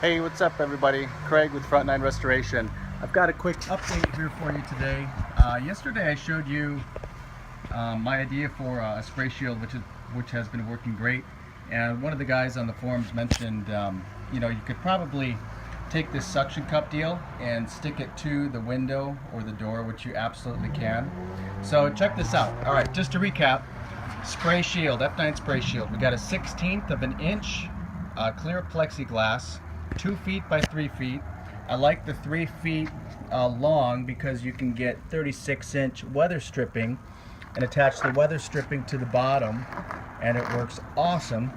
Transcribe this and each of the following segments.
Hey, what's up everybody? Craig with F9 Restoration. I've got a quick update here for you today. Yesterday I showed you my idea for a spray shield which has been working great, and one of the guys on the forums mentioned you could probably take this suction cup deal and stick it to the window or the door, which you absolutely can. So check this out. Alright, just to recap, spray shield, F9 spray shield. We got a 1/16 of an inch clear plexiglass, 2 feet by 3 feet. I like the 3 feet long because you can get 36-inch weather stripping and attach the weather stripping to the bottom, and it works awesome.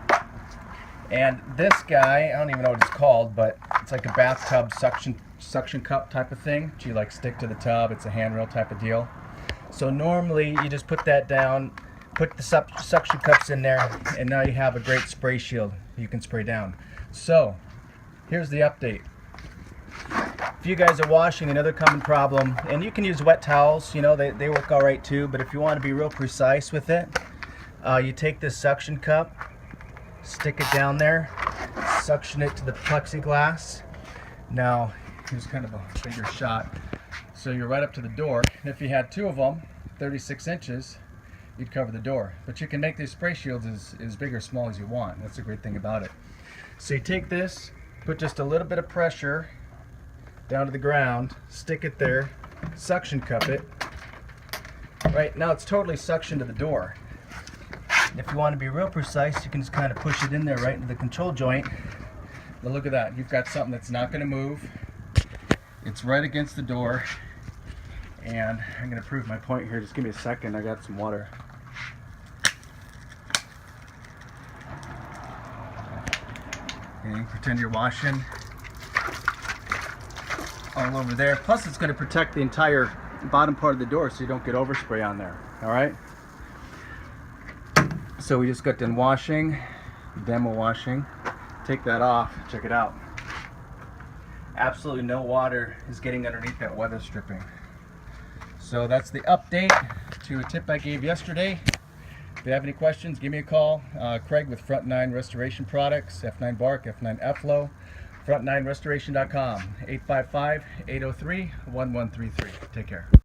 And this guy, I don't even know what it's called, but it's like a bathtub suction cup type of thing. You like stick to the tub. It's a handrail type of deal. So normally you just put that down, put the suction cups in there, and now you have a great spray shield you can spray down. So here's the update. If you guys are washing, another common problem, and you can use wet towels, they work all right too, but if you want to be real precise with it, you take this suction cup, stick it down there, suction it to the plexiglass. Now here's kind of a bigger shot, so you're right up to the door. If you had 2 of them, 36 inches, you'd cover the door. But you can make these spray shields as big or small as you want. That's the great thing about it. So you take this, put just a little bit of pressure down to the ground, stick it there, suction cup it. Right now it's totally suctioned to the door. If you want to be real precise, you can just kind of push it in there right into the control joint. But look at that, you've got something that's not going to move. It's right against the door. And I'm going to prove my point here. Just give me a second, I got some water. Okay, pretend you're washing all over there. Plus it's going to protect the entire bottom part of the door so you don't get overspray on there. Alright? So we just got done washing, demo washing. Take that off, check it out. Absolutely no water is getting underneath that weather stripping. So that's the update to a tip I gave yesterday. If you have any questions, give me a call. Craig with F9 Restoration Products, F9 Bark, F9 F-Flow, F9Restoration.com, 855-803-1133. Take care.